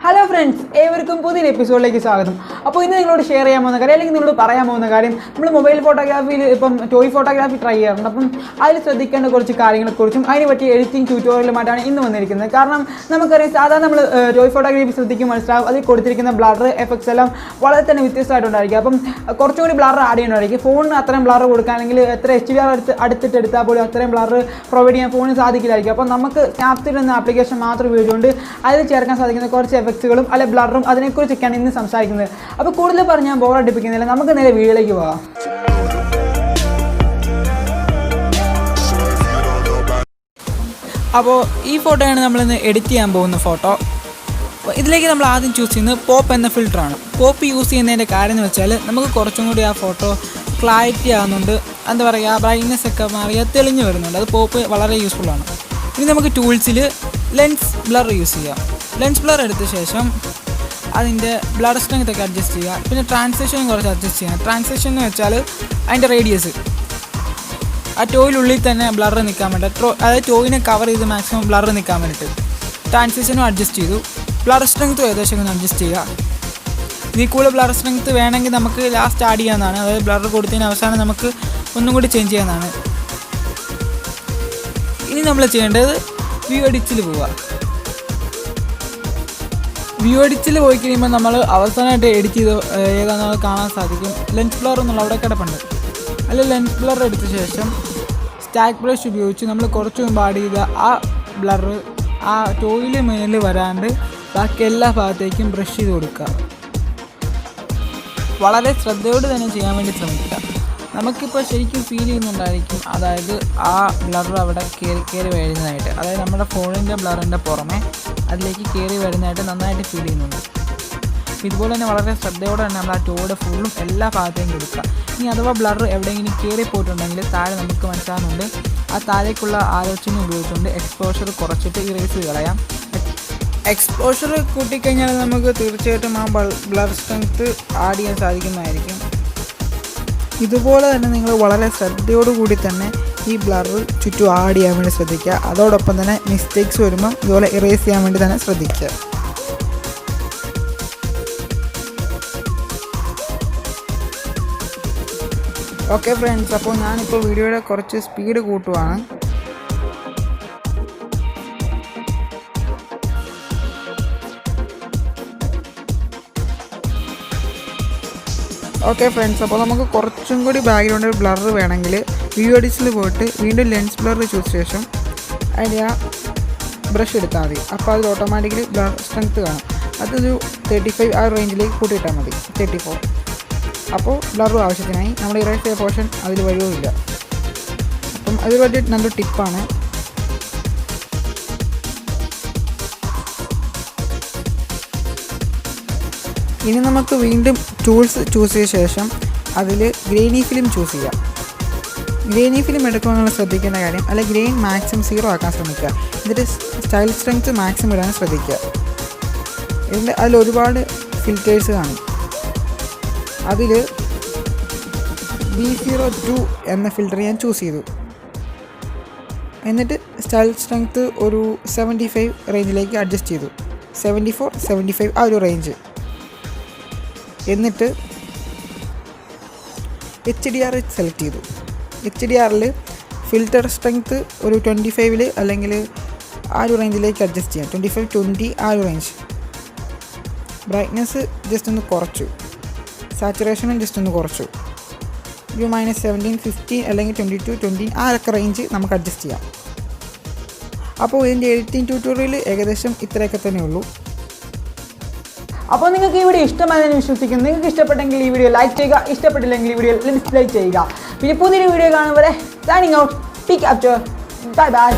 Hello friends, everyone to the episode like this. Now, we will share a mobile photography, toy photography try. I will show you editing tutorial. Toy photography blur effects phone effects alle blurrum അതിനെക്കുറിച്ചൊക്കെയാണ് ഇന്ന് സംസാരിക്കുന്നത്. അപ്പോൾ കൂടുതൽ പറഞ്ഞാൽ bore അടിപ്പിക്കുന്നില്ല, നമുക്ക് നേരെ വീഡിയോയിലേക്ക് പോകാം. അപ്പോൾ ഈ ഫോട്ടോയാണ് നമ്മളിന്ന് എഡിറ്റ് ചെയ്യാൻ പോകുന്ന ഫോട്ടോ. ഇതിലേക്ക് നമ്മൾ ആദ്യം ചൂസ് ചെയ്യുന്നത് പോപ്പ് എന്ന ഫിൽറ്ററാണ്. പോപ്പ് യൂസ് ചെയ്യുന്നതിൻ്റെ കാര്യം എന്ന് വെച്ചാൽ നമുക്ക് കുറച്ചും കൂടി ആ ഫോട്ടോ ക്ലാരിറ്റി ആകുന്നുണ്ട്, എന്താ പറയുക, ബ്രൈറ്റ്നെസ് ഒക്കെ മാറിയാൽ തെളിഞ്ഞ് വരുന്നുണ്ട്. അത് പോപ്പ് വളരെ യൂസ്ഫുള്ളാണ്. ഇനി നമുക്ക് ടൂൾസിൽ ലെൻസ് ബ്ലർ യൂസ് ചെയ്യാം. ലെൻസ് ബ്ലർ എടുത്ത ശേഷം അതിൻ്റെ ബ്ലർ സ്ട്രെങ്ത് ഒക്കെ അഡ്ജസ്റ്റ് ചെയ്യുക. പിന്നെ ട്രാൻസിഷനും കുറച്ച് അഡ്ജസ്റ്റ് ചെയ്യാം. ട്രാൻസിഷൻ എന്ന് വെച്ചാൽ അതിൻ്റെ റേഡിയസ് ആ ടോയിലുള്ളിൽ തന്നെ ബ്ലർ നിൽക്കാൻ വേണ്ടി, അതായത് ടോയിനെ കവർ ചെയ്ത് മാക്സിമം ബ്ലർ നിൽക്കാൻ വേണ്ടിയിട്ട് ട്രാൻസിഷനും അഡ്ജസ്റ്റ് ചെയ്തു. ബ്ലർ സ്ട്രെങ്ത്തും ഏകദേശം ഒന്ന് അഡ്ജസ്റ്റ് ചെയ്യുക. ഇതിൽ കൂടുതൽ ബ്ലർ സ്ട്രെങ്ത്ത് വേണമെങ്കിൽ നമുക്ക് ലാസ്റ്റ് ആഡ് ചെയ്യാവുന്നതാണ്. അതായത് ബ്ലർ കൊടുത്തതിന് അവസാനം നമുക്ക് ഒന്നും കൂടി ചേഞ്ച് ചെയ്യാവുന്നതാണ്. ഇനി നമ്മൾ ചെയ്യേണ്ടത് വ്യൂ എഡിറ്റിൽ പോവുക. വ്യൂ എഡിറ്റിൽ പോയി കഴിയുമ്പോൾ നമ്മൾ അവസാനമായിട്ട് എഡിറ്റ് ചെയ്ത് ഏതാണെന്ന് കാണാൻ സാധിക്കും. ലെൻസ് ബ്ലർ എന്നുള്ള അവിടെ കിടപ്പുണ്ട്. അതിൽ ലെൻസ് ബ്ലർ എടുത്ത ശേഷം സ്റ്റാക്ക് ബ്രഷ് ഉപയോഗിച്ച് നമ്മൾ കുറച്ച് മുമ്പ് ആഡ് ചെയ്ത ആ ബ്ലർ ആ ടോയിൽ മേലിൽ വരാണ്ട് ബാക്കി എല്ലാ ഭാഗത്തേക്കും ബ്രഷ് ചെയ്ത് കൊടുക്കുക. വളരെ ശ്രദ്ധയോട് തന്നെ ചെയ്യാൻ വേണ്ടി ശ്രമിക്കുക. നമുക്കിപ്പോൾ ശരിക്കും ഫീൽ ചെയ്യുന്നുണ്ടായിരിക്കും, അതായത് ആ ബ്ലർ അവിടെ കയറി വരുന്നതായിട്ട്, അതായത് നമ്മുടെ ഫോണിൻ്റെ ബ്ലറിൻ്റെ പുറമെ അതിലേക്ക് കയറി വരുന്നതായിട്ട് നന്നായിട്ട് ഫീൽ ചെയ്യുന്നുണ്ട്. ഇതുപോലെ തന്നെ വളരെ ശ്രദ്ധയോടെ തന്നെ നമ്മൾ ആ ടോയുടെ ഫുള്ളും എല്ലാ ഭാഗത്തേക്കും കൊടുക്കുക. ഇനി അഥവാ ബ്ലർ എവിടെയെങ്കിലും കയറി പോയിട്ടുണ്ടെങ്കിൽ താഴെ നമുക്ക് മനസ്സിലാകുന്നുണ്ട്. ആ താഴേക്കുള്ള ആലോചന ഉപയോഗിച്ചുകൊണ്ട് എക്സ്പോഷർ കുറച്ചിട്ട് ഇറേസ് കളയാം. എക്സ്പോഷർ കൂട്ടിക്കഴിഞ്ഞാൽ നമുക്ക് തീർച്ചയായിട്ടും ആ ബ്ലർ സ്ട്രെങ്ത്ത് ആഡ് ചെയ്യാൻ സാധിക്കുന്നതായിരിക്കും. ഇതുപോലെ തന്നെ നിങ്ങൾ വളരെ ശ്രദ്ധയോടുകൂടി തന്നെ ഈ ബ്ലർ ചുറ്റും ആഡ് ചെയ്യാൻ വേണ്ടി ശ്രദ്ധിക്കുക. അതോടൊപ്പം തന്നെ മിസ്റ്റേക്സ് വരുമ്പം ഇതുപോലെ ഇറേസ് ചെയ്യാൻ വേണ്ടി തന്നെ ശ്രദ്ധിക്കുക. ഓക്കെ ഫ്രണ്ട്സ്, അപ്പോൾ ഞാനിപ്പോൾ വീഡിയോയുടെ കുറച്ച് സ്പീഡ് കൂട്ടുവാണ്. ഓക്കെ ഫ്രണ്ട്സ്, അപ്പോൾ നമുക്ക് കുറച്ചും കൂടി ബാക്ക്ഗ്രൗണ്ടിൽ ബ്ലർ വേണമെങ്കിൽ വ്യൂ എഡിറ്റിൽ പോയിട്ട് വീണ്ടും ലെൻസ് ബ്ലർ ചൂസ് ശേഷം അതിൻ്റെ ആ ബ്രഷ് എടുത്താൽ മതി. അപ്പോൾ അതിൽ ഓട്ടോമാറ്റിക്കലി ബ്ലർ സ്ട്രെങ്ത്ത് കാണും. അതൊരു 35 ആ റേഞ്ചിലേക്ക് കൂട്ടിയിട്ടാൽ മതി, 34. അപ്പോൾ ബ്ലറും ആവശ്യത്തിനായി നമ്മൾ ഇറേസ് ചെയ്ത പോർഷൻ അതിൽ വഴിയുമില്ല. അപ്പം അതൊരു വലിയ നല്ലൊരു ടിപ്പാണ്. ഇനി നമുക്ക് വീണ്ടും ടൂൾസ് ചൂസ് ചെയ്ത ശേഷം അതിൽ ഗ്രെയിനി ഫിലിം ചൂസ് ചെയ്യാം. ഗ്രെയിനി ഫിലിം എടുക്കുവാനുള്ള ശ്രദ്ധിക്കേണ്ട കാര്യം, അല്ലെ ഗ്രെയിൻ മാക്സിമം 0 ആക്കാൻ ശ്രമിക്കുക. എന്നിട്ട് സ്റ്റൈൽ സ്ട്രെങ്ത്ത് മാക്സിമം ഇടാൻ ശ്രദ്ധിക്കുക. അതിൽ ഒരുപാട് ഫിൽറ്റേഴ്സ് കാണും. അതിൽ B02 എന്ന ഫിൽറ്റർ ഞാൻ ചൂസ് ചെയ്തു. എന്നിട്ട് സ്റ്റൈൽ സ്ട്രെങ്ത്ത് ഒരു 75 റേഞ്ചിലേക്ക് അഡ്ജസ്റ്റ് ചെയ്തു. 74, 75 ആ ഒരു റേഞ്ച്. എന്നിട്ട് HDR സെലക്ട് ചെയ്തു. HDRൽ ഫിൽറ്റർ സ്ട്രെങ്ത്ത് ഒരു 25 അല്ലെങ്കിൽ ആ ഒരു റേഞ്ചിലേക്ക് അഡ്ജസ്റ്റ് ചെയ്യാം. 25, 20 ആ ഒരു റേഞ്ച്. ബ്രൈറ്റ്നെസ് ജസ്റ്റ് ഒന്ന് കുറച്ചു. സാച്ചുറേഷനും ജസ്റ്റ് ഒന്ന് കുറച്ചു. ഒരു -17, 15 അല്ലെങ്കിൽ 22, 20 ആ ഒക്കെ റേഞ്ച് നമുക്ക് അഡ്ജസ്റ്റ് ചെയ്യാം. അപ്പോൾ ഇതിൻ്റെ എഡിറ്റിംഗ് ട്യൂട്ടോറിയൽ ഏകദേശം ഇത്രയൊക്കെ തന്നെ ഉള്ളൂ. അപ്പോൾ നിങ്ങൾക്ക് ഈ വീഡിയോ ഇഷ്ടമായെന്ന് വിശ്വസിക്കുന്നു. നിങ്ങൾക്ക് ഇഷ്ടപ്പെട്ടെങ്കിൽ ഈ വീഡിയോ ലൈക്ക് ചെയ്യുക, ഇഷ്ടപ്പെട്ടില്ലെങ്കിൽ ഈ വീഡിയോ ഡിസ്ലൈക്ക് ചെയ്യുക. പിന്നെ പുതിയൊരു വീഡിയോ കാണും വരെ signing out, pe.capture. Bye bye.